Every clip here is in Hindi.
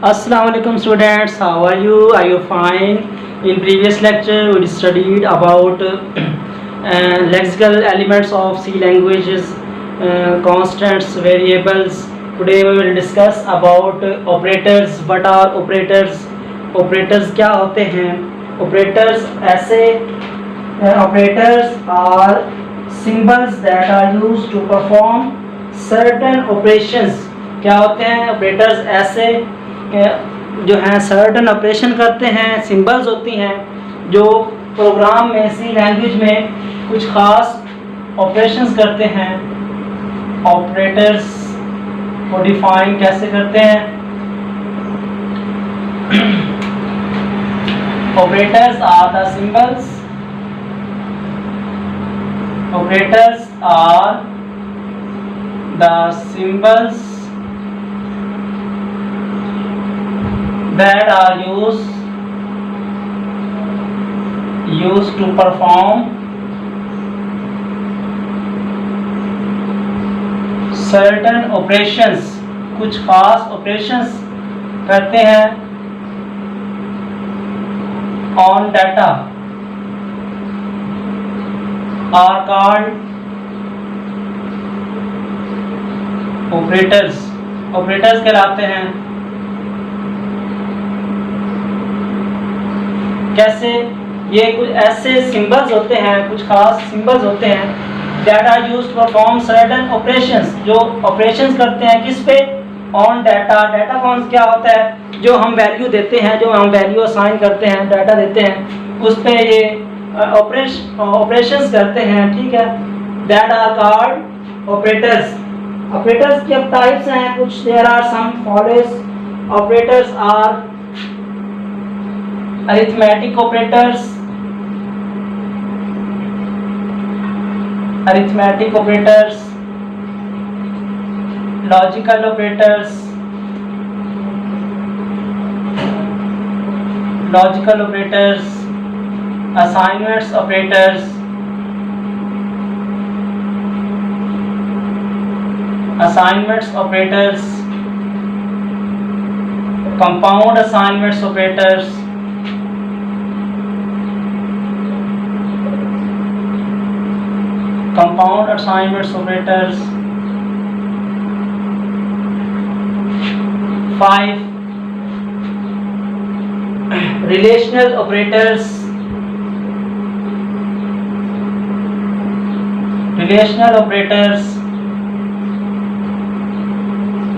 Assalamu alaikum students, how are you? Are you fine? In previous lecture we studied about lexical elements of C languages, constants, variables. Today we will discuss about operators. What are operators? Operators क्या होते हैं? Operators ऐसे operators are symbols that are used to perform certain operations. क्या होते हैं? Operators ऐसे जो हैं सर्टन ऑपरेशन करते हैं, सिंबल्स होती हैं जो प्रोग्राम में सी लैंग्वेज में कुछ खास ऑपरेशंस करते हैं। ऑपरेटर्स को डिफाइन कैसे करते हैं? Operators are the symbols, operators are the symbols that are used to perform certain operations, कुछ खास operations करते हैं on data are called operators. operators कहलाते हैं। कैसे? ये कुछ ऐसे सिंबल्स होते हैं, कुछ खास सिंबल्स होते हैं that are used to perform certain operations, जो operations करते हैं किस पे? on data. data कौन क्या होता है? जो हम वैल्यू देते हैं, जो हम वैल्यू असाइन करते हैं, डाटा देते हैं, उस पे ये ऑपरेशंस करते हैं। ठीक है, that are called operators. operators की अब टाइप्स हैं कुछ, there are some follows. operators are arithmetic operators, logical operators, assignments operators, compound assignments operators, operators. 5 relational operators,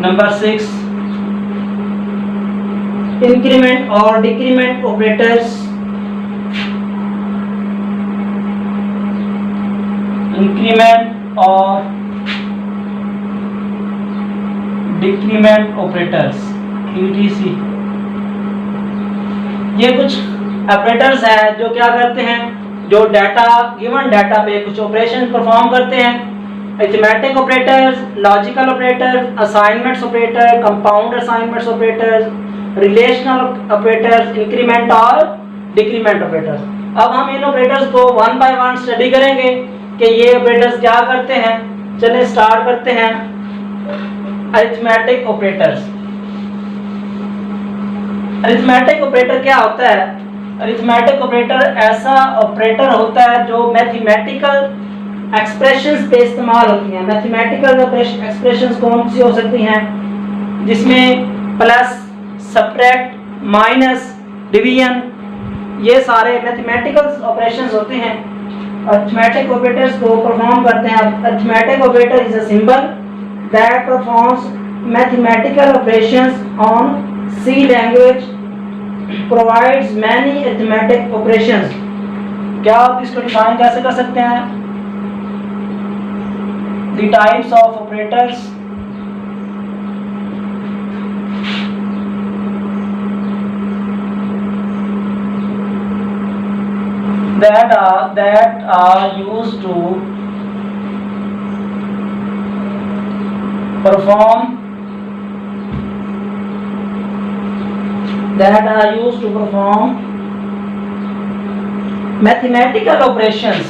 number 6 increment or decrement operators, increment or decrement operators, etc. ये कुछ ऑपरेटर्स हैं जो क्या करते हैं, जो डाटा गिवन डाटा पे कुछ ऑपरेशन परफॉर्म करते हैं। Arithmetic operators, logical operators, assignments operator, compound assignments operators, relational operators, increment और डिक्रीमेंट ऑपरेटर्स। अब हम इन ऑपरेटर्स को वन बाय वन स्टडी करेंगे कि ये ऑपरेटर्स क्या करते हैं। चलिए स्टार्ट करते हैं। Arithmetic operators. अरिथमेटिक ऑपरेटर क्या होता है? अरिथमेटिक ऑपरेटर ऐसा ऑपरेटर होता है जो मैथमेटिकल एक्सप्रेशंस पे इस्तेमाल होती हैं। मैथमेटिकल एक्सप्रेशंस कौन सी हो सकती हैं? जिसमें प्लस, सब्ट्रैक्ट, माइनस, डिवीजन, ये सारे मैथमेटिकल ऑपरेशंस होते हैं। अरिथमेटिक ऑपरेटर्स को परफॉर्म करते हैं। Arithmetic operator is a symbol that performs mathematical operations on C language, provides many arithmetic operations. क्या आप इसको डिफाइन कैसे कर सकते हैं? The types of operators, that are used to perform mathematical operations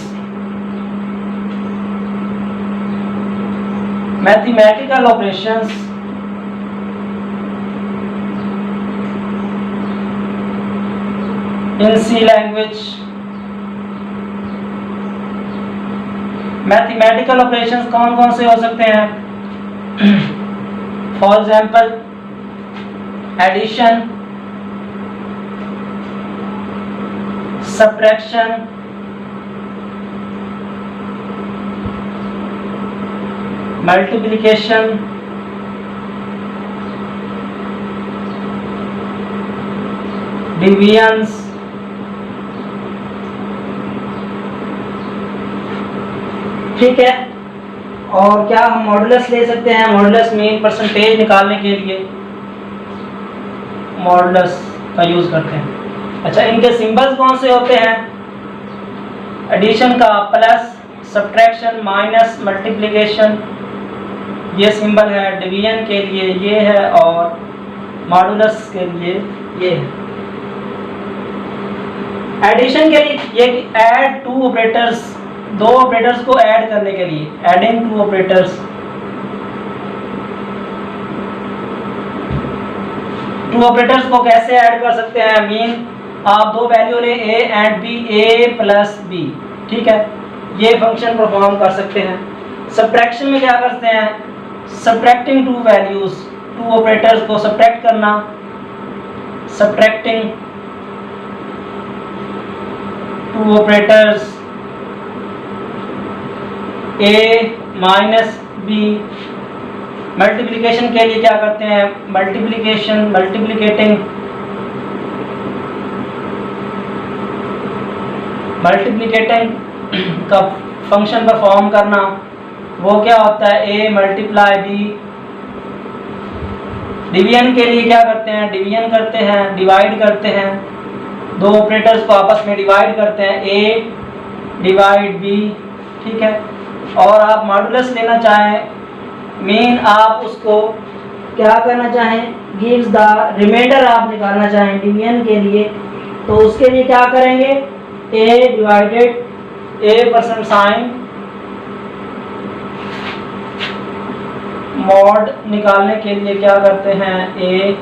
in C language. Mathematical operations कौन कौन से हो सकते हैं? For example addition, subtraction, multiplication, divisions, ठीक है। और क्या हम मॉडुलस ले सकते हैं? मॉडुलस मीन परसेंटेज निकालने के लिए मॉडुलस का यूज करते हैं। अच्छा, इनके सिंबल्स कौन से होते हैं? एडिशन का प्लस, सब्ट्रैक्शन माइनस, मल्टीप्लिकेशन ये सिंबल है, डिवीजन के लिए ये है और मॉडुलस के लिए ये है। एडिशन के लिए ये ऐड टू ऑपरेटर्स, दो ऑपरेटर्स को ऐड करने के लिए, adding two operators. Two operators को कैसे ऐड कर सकते हैं? मीन आप दो वैल्यू ले A and B, A plus B, ठीक है, ये फंक्शन परफॉर्म कर सकते हैं। सब्ट्रैक्शन में क्या करते हैं? Subtracting two values, two operators को सब्ट्रैक्ट करना, subtracting two operators A minus B. Multiplication के लिए क्या करते हैं? मल्टीप्लिकेशन, मल्टीप्लिकेटिंग, मल्टीप्लिकेटिंग का फंक्शन परफॉर्म करना, वो क्या होता है? A multiply B. डिवीजन के लिए क्या करते हैं? डिवीजन करते हैं, डिवाइड करते हैं, दो ऑपरेटर्स को आपस में डिवाइड करते हैं, ए डिवाइड बी, ठीक है। और आप मॉडुलस लेना चाहें, मीन आप उसको क्या करना चाहें? गिव्स द रिमाइंडर आप निकालना चाहें डिवीजन के लिए, तो उसके लिए क्या करेंगे? ए डिवाइडेड ए परसेंट साइन मॉड निकालने के लिए क्या करते हैं? ए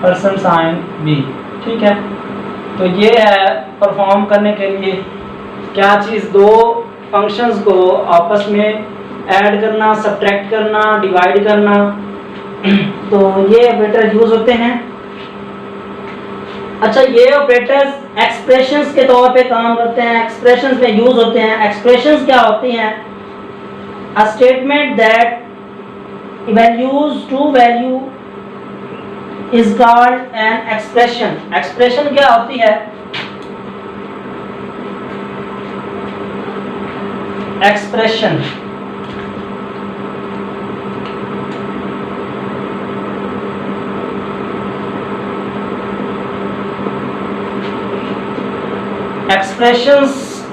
परसेंट साइन बी, ठीक है। तो ये है परफॉर्म करने के लिए क्या चीज़? दो फंक्शंस को आपस में ऐड करना, सब्ट्रैक्ट करना, डिवाइड करना, तो ये ऑपरेटर यूज होते हैं। अच्छा, ये ऑपरेटर्स एक्सप्रेशंस के तौर पे काम करते हैं, एक्सप्रेशंस में यूज होते हैं। एक्सप्रेशंस क्या होती हैं? A statement that evaluates to value is called an expression. Expression क्या होती है? एक्सप्रेशन एक्सप्रेशन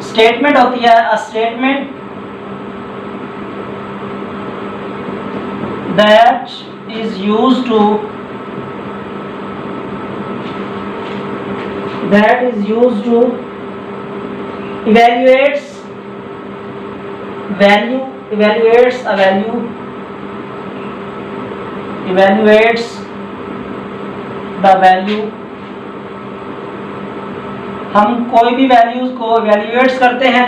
स्टेटमेंट होती है। A statement that is used to evaluates value, evaluates a value, evaluates the value। हम कोई भी वैल्यूज को इवैल्यूएट्स करते हैं,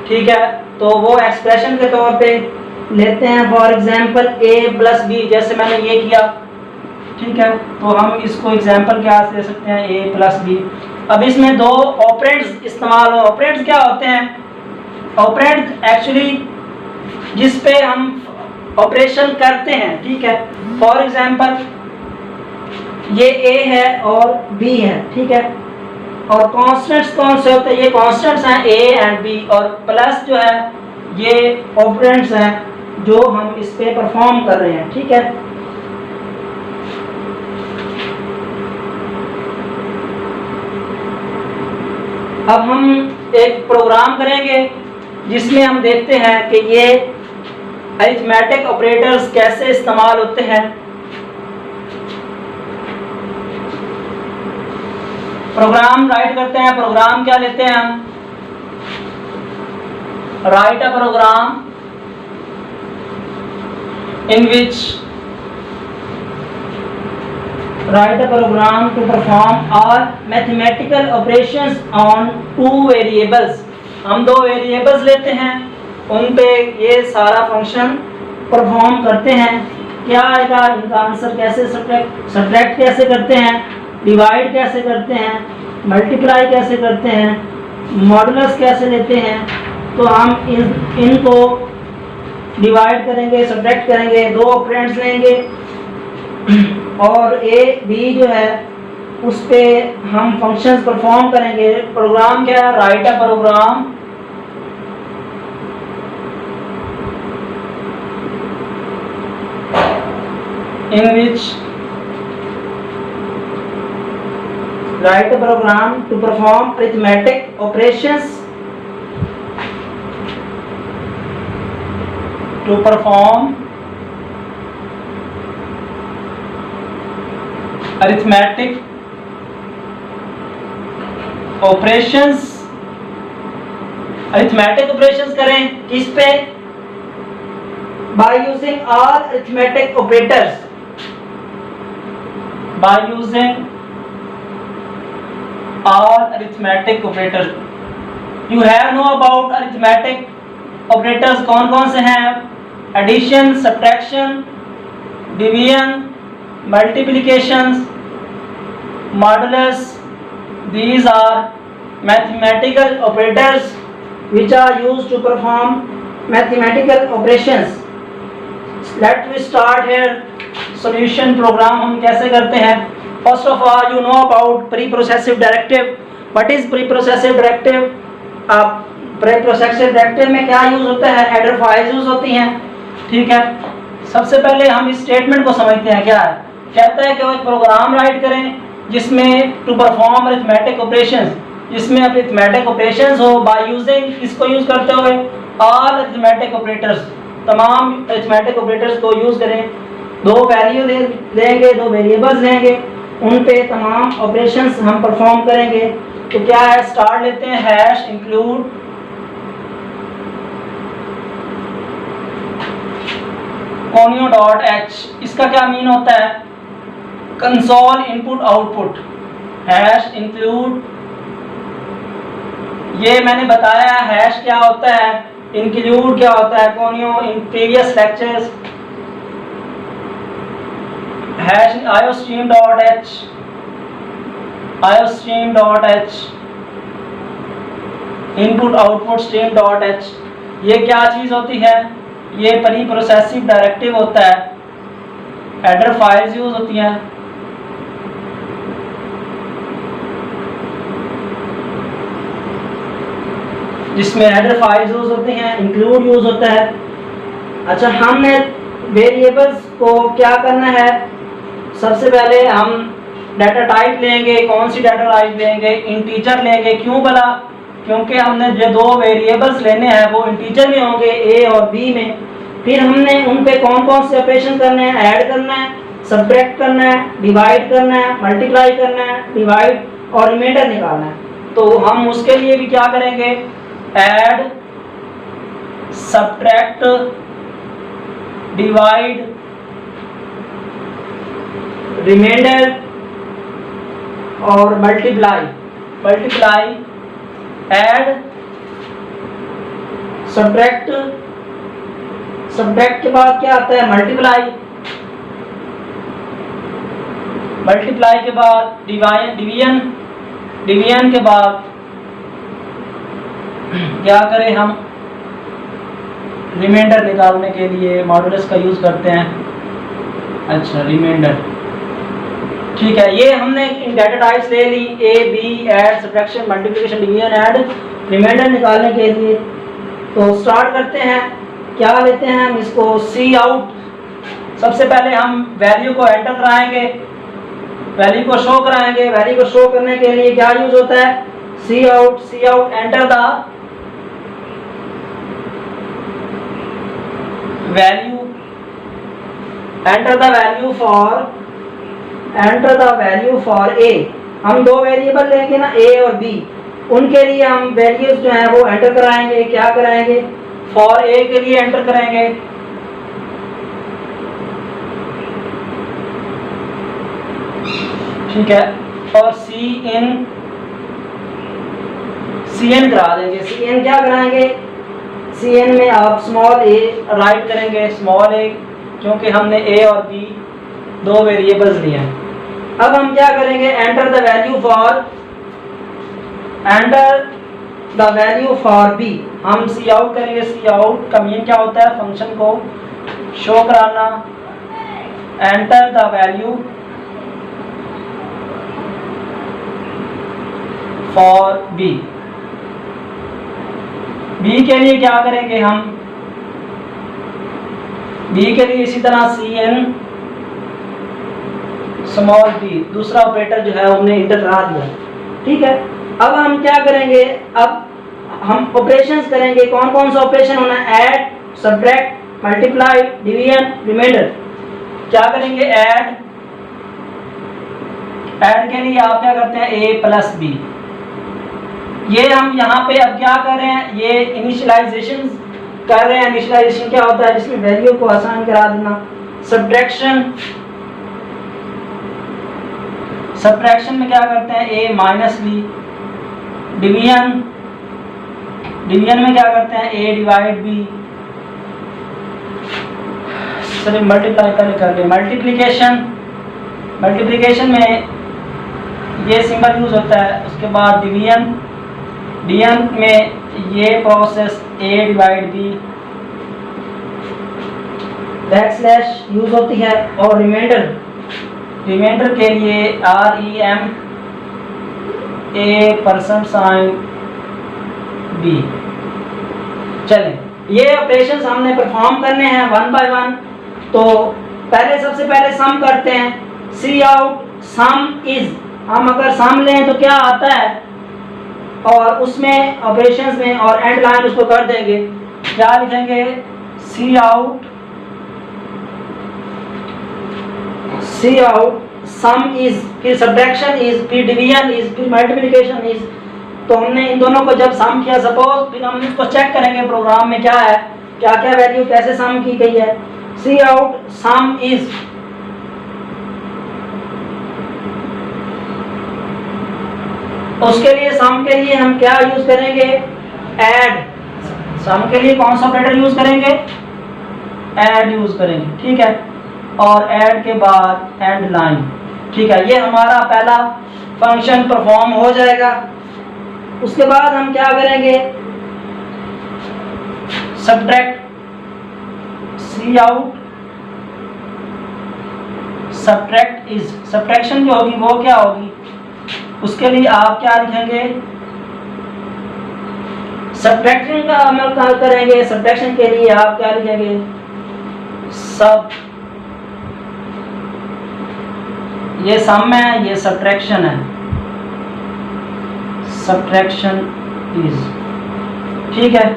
ठीक है, तो वो एक्सप्रेशन के तौर पे लेते हैं। For example a plus B, जैसे मैंने ये किया, ठीक है, तो हम इसको एग्जांपल क्या दे सकते हैं? a plus B. अब इसमें दो ऑपरेंड्स इस्तेमाल हो। ऑपरेंड्स क्या होते हैं? ऑपरेंड एक्चुअली जिस पे हम ऑपरेशन करते हैं, ठीक है। फॉर एग्जांपल ये a है और b है, ठीक है, और कांस्टेंट्स कौन से होते हैं? ये कांस्टेंट्स हैं a एंड b, और प्लस जो है ये ऑपरेंड्स हैं जो हम इस पे परफॉर्म कर रहे हैं, ठीक है। अब हम एक प्रोग्राम करेंगे जिसमें हम देखते हैं कि ये अरिथमेटिक ऑपरेटर्स कैसे इस्तेमाल होते हैं। प्रोग्राम राइट करते हैं। प्रोग्राम क्या लेते हैं हम? Write a program in which write a program to perform all mathematical operations on two variables. हम दो वेरिएबल्स लेते हैं, उन पे ये सारा फंक्शन परफॉर्म करते हैं. क्या आएगा इनका आंसर? कैसे सब्ट्रैक्ट कैसे करते हैं, डिवाइड कैसे करते हैं, मल्टीप्लाई कैसे करते हैं, मॉडुलस कैसे लेते हैं. तो हम इनको डिवाइड करेंगे, सब्ट्रैक्ट करेंगे, दो ऑपरेंड्स लेंगे और ए बी जो है उस पे हम फंक्शंस परफॉर्म करेंगे. प्रोग्राम क्या है? Write a program in which write a program to perform arithmetic operations arithmetic operations करें किस पे? by using all arithmetic operators. By using all arithmetic operators. You have know about arithmetic operators. कौन कौन से हैं? Addition, subtraction, division, multiplication, modulus. These are mathematical operators which are used to perform mathematical operations. Let we start here. Solution program हम कैसे करते हैं? First of all, you know about preprocessive directive. What is preprocessive directive? preprocessive directive में क्या यूज होता है? हेडर फाइल्स यूज होती हैं. ठीक है, सबसे पहले हम इस स्टेटमेंट को समझते हैं. क्या है? कहता है कि वो एक प्रोग्राम राइट करें जिसमें टू परफॉर्म अरिथमेटिक ऑपरेशंस, जिसमें अरिथमेटिक ऑपरेशंस हो बाय यूजिंग, इसको यूज करते हुए ऑल अरिथमेटिक ऑपरेटर्स, तमाम अरिथमेटिक ऑपरेटर्स को यूज करें. दो वैल्यू लेंगे, दो वेरिएबल्स लेंगे, उन पे तमाम ऑपरेशंस हम परफॉर्म करेंगे. तो क्या है? स्टार्ट लेते हैं हैश इंक्लूड conio.h. इसका क्या मीन होता है? Console input output. Hash include, ये मैंने बताया हैश क्या होता है, इंक्लूड क्या होता है. conio in previous lectures. Hash iostream.h, input output stream.h. ये क्या चीज होती है? ये प्री प्रोसेसिव डायरेक्टिव होता है. हेडर फाइल्स यूज होती हैं. जिसमें हेडर फाइल्स यूज होती हैं, इंक्लूड यूज होता है. अच्छा, हमने वेरिएबल्स को क्या करना है? सबसे पहले हम डाटा टाइप लेंगे. कौन सी डाटा टाइप लेंगे? इंटीजर लेंगे. क्यों भला? क्योंकि हमने जो दो वेरिएबल्स लेने हैं वो इंटीजर में होंगे, ए और बी में. फिर हमने उन पे कौन कौन से ऑपरेशन करने हैं? ऐड करना है, सब्ट्रैक्ट करना है, डिवाइड करना है, मल्टीप्लाई करना है, डिवाइड और रिमाइंडर निकालना है. तो हम उसके लिए भी क्या करेंगे? ऐड, सब्ट्रैक्ट, डिवाइड, रिमाइंडर और मल्टीप्लाई. ऐड, सब्ट्रैक्ट, सब्ट्रैक्ट के बाद क्या आता है? मल्टीप्लाई. मल्टीप्लाई के बाद डिवीजन. डिवीजन के बाद क्या करें हम? रिमाइंडर निकालने के लिए मॉडुलस का यूज करते हैं. अच्छा, रिमाइंडर. ठीक है, ये हमने डाटा टाइप्स ले ली, A B, add, subtraction, multiplication, division, add, remainder निकालने के लिए. तो स्टार्ट करते हैं. क्या लेते हैं हम? इसको सी आउट. सबसे पहले हम वैल्यू को एंटर कराएंगे, वैल्यू को शो कराएंगे. वैल्यू को शो करने के लिए क्या यूज होता है? C out. Enter the value, enter the value for A. हम दो वेरिएबल लेंगे ना, ए और बी, उनके लिए हम वैल्यूज जो है वो एंटर कराएंगे. क्या कराएंगे? फॉर ए के लिए एंटर करेंगे ठीक है, और सी एन करा देंगे। सी एन क्या कराएंगे, सी एन में आप स्मॉल ए राइट करेंगे, स्मॉल ए, क्योंकि हमने ए और बी दो वेरिएबल्स लिए हैं। अब हम क्या करेंगे, enter the value for B. हम सी आउट करेंगे। सी आउट का मीन क्या होता है, फंक्शन को शो कराना। Enter the value for B. B के लिए क्या करेंगे हम, बी के लिए इसी तरह सी एन स्मॉल बी, दूसरा ऑपरेटर जो है हमने इंटर करा दिया। ठीक है, अब हम क्या करेंगे, अब हम ऑपरेशंस करेंगे। कौन कौन सा ऑपरेशन होना है, add, subtract, multiply, division, reminder. क्या करेंगे, ऐड के लिए आप क्या करते हैं, ए प्लस बी। ये हम यहाँ पे अब क्या कर रहे हैं, ये इनिशियलाइजेशन कर रहे हैं। इनिशियलाइजेशन क्या होता है, जिसमें वैल्यू को आसान करा देना। सब्ट्रैक्शन में क्या करते हैं, ए माइनस बी। डिवीजन में क्या करते हैं, ए डिवाइड बी। चलिए मल्टीप्लाई पहले कर ले। मल्टीप्लिकेशन में ये सिंबल यूज होता है। उसके बाद डिवीजन में ये process A divide B backslash use होती है। और रिमाइंडर के लिए REM A% B। चलें, ये ऑपरेशंस हमने परफॉर्म करने हैं वन बाय वन। तो सबसे पहले सम करते हैं। सी आउट सम इज, हम अगर सम लें तो क्या आता है, और उसमें ऑपरेशंस में और एंड लाइन उसको कर देंगे। क्या लिखेंगे, सी आउट सम इज, फिर सब्ट्रैक्शन इज, फिर डिवीजन इज, फिर मल्टीप्लिकेशन इज। तो हमने इन दोनों को जब सम किया, सपोज, फिर हम इसको चेक करेंगे प्रोग्राम में क्या है, क्या क्या वैल्यू कैसे सम की गई है। सी आउट सम इज, उसके लिए सम के लिए हम क्या यूज करेंगे, ऐड। सम के लिए कौन सा ऑपरेटर यूज करेंगे, ऐड यूज करेंगे। ठीक है, और ऐड के बाद एंड लाइन। ठीक है, ये हमारा पहला फंक्शन परफॉर्म हो जाएगा। उसके बाद हम क्या करेंगे, subtract. C out subtract is, subtraction जो होगी वो क्या होगी, उसके लिए आप क्या लिखेंगे, सब्ट्रैक्शन का अमल करेंगे। सब्ट्रैक्शन के लिए आप क्या लिखेंगे, सब, ये सम है, ये सब्ट्रैक्शन है, सब्ट्रैक्शन इज। ठीक है,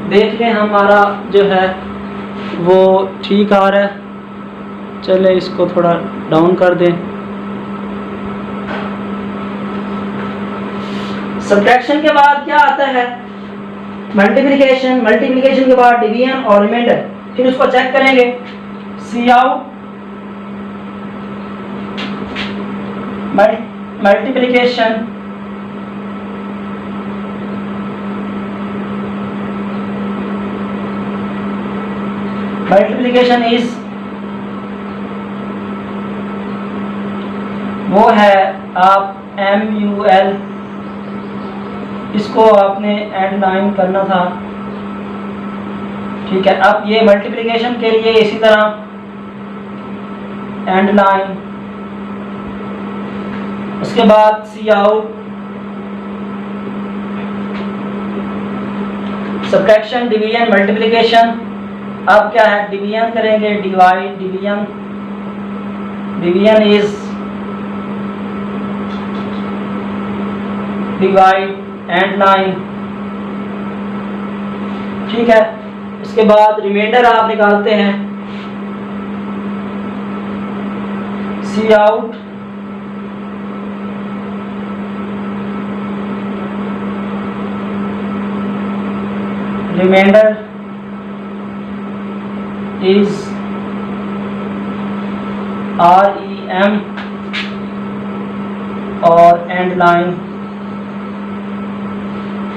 देख लें हमारा जो है वो ठीक आ रहा है। चले इसको थोड़ा डाउन कर दें। सब्ट्रैक्शन के बाद क्या आता है, मल्टीप्लिकेशन के बाद डिवीजन और रिमाइंडर। फिर उसको चेक करेंगे। सी आउट मल्टीप्लिकेशन इज, वो है आप MUL, इसको आपने एंड लाइन करना था। ठीक है, अब ये मल्टीप्लिकेशन के लिए इसी तरह एंड लाइन। उसके बाद सी आउट सब्ट्रैक्शन, डिवीजन, मल्टीप्लिकेशन। अब क्या है, डिवीजन करेंगे, divide, division is divide and line. ठीक है, उसके बाद रिमाइंडर आप निकालते हैं। सी आउट रिमाइंडर इज REM और एंड लाइन।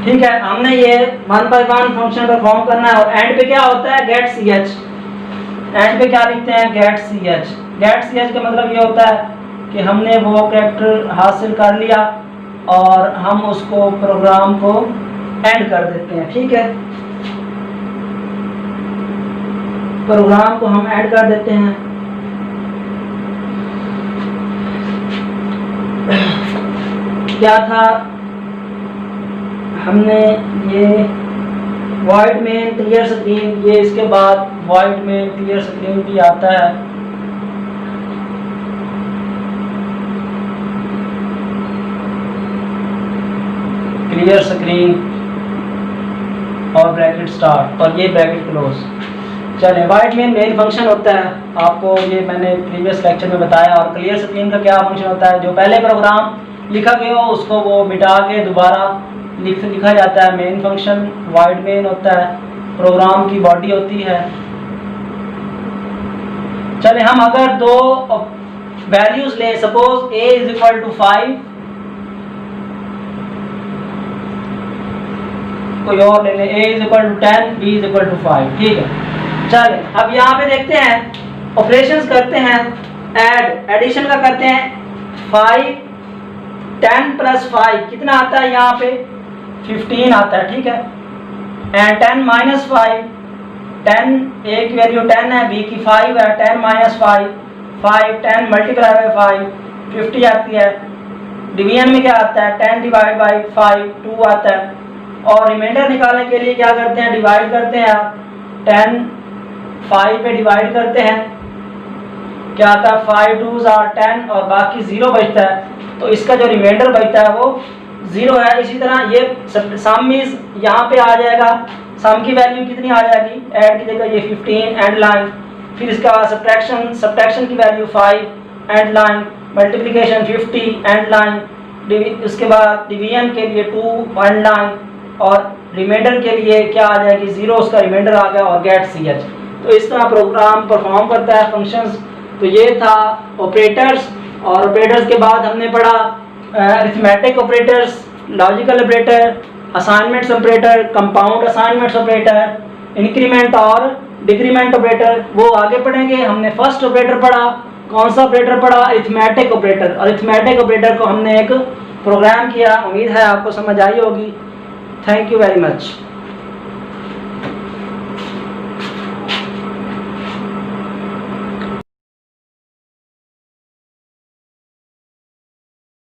ठीक है, हमने ये 1 by 1 फंक्शन परफॉर्म करना है। और एंड पे क्या होता है, गेट सी एच। एंड पे क्या लिखते हैं, get C H. Get C H का मतलब ये होता है कि हमने वो कैरेक्टर हासिल कर लिया और हम उसको प्रोग्राम को एंड कर देते हैं। ठीक है, प्रोग्राम को हम ऐड कर देते हैं। क्या था, हमने ये वॉइड में क्लियर स्क्रीन, ये इसके बाद वॉइड में क्लियर स्क्रीन भी आता है। क्लियर स्क्रीन और ब्रैकेट स्टार्ट और ये ब्रैकेट क्लोज। चलें, वाइड मेन फंक्शन होता है, आपको ये मैंने प्रीवियस लेक्चर में बताया। और क्लियर स्क्रीन का क्या फंक्शन होता है, जो पहले प्रोग्राम लिखा गया हो उसको वो मिटा के दोबारा लिखा जाता है। मेन फंक्शन वाइड मेन होता है, प्रोग्राम की बॉडी होती है। चले, हम अगर दो वैल्यूज लें, suppose a is equal to 5, कोई और ले लें, a is equal to 10, b is equal to 5। ठीक है, चले अब यहाँ पे देखते हैं, ऑपरेशंस करते हैं, एडिशन का करते हैं। 5 10 प्लस 5 कितना आता है, यहाँ पे 15 आता है। ठीक है, एंड 10 माइनस 5, 10 a की वैल्यू 10 है, b की 5 है, 10 माइनस 5 5, 10 मल्टीप्लाई बाय 5 50 आती है। डिवीजन में क्या आता है, 10 डिवाइड बाई 5 2 आता है। और रिमाइंडर निकालने के लिए क्या करते हैं, डिवाइड करते हैं। 10 5 पे डिवाइड करते हैं, क्या आता है 5 2s are 10 और बाकी 0 बचता है। तो इसका जो रिमाइंडर बचता है वो 0 है। इसी तरह ये सम इज यहाँ पे आ जाएगा, सम की वैल्यू कितनी आ जाएगी, ऐड की जगह ये 15 एंड लाइन। फिर इसका सब्ट्रैक्शन की value 5 and line, multiplication 50 and line, उसके बाद डिवीजन के लिए 2 एंड लाइन, और रिमाइंडर के लिए क्या आ जाएगी 0, उसका रिमाइंडर आ गया, और गेट सी एच। तो इस तरह प्रोग्राम परफॉर्म करता है फंक्शंस। तो ये था ऑपरेटर्स। और ऑपरेटर्स के बाद हमने पढ़ा arithmetic operators, logical operator, assignments operator, compound assignments operator, increment और डिक्रीमेंट ऑपरेटर, वो आगे पढ़ेंगे। हमने फर्स्ट ऑपरेटर पढ़ा, कौन सा ऑपरेटर पढ़ा, अरिथमेटिक ऑपरेटर। अरिथमेटिक ऑपरेटर को हमने एक प्रोग्राम किया। उम्मीद है आपको समझ आई होगी। Thank you very much.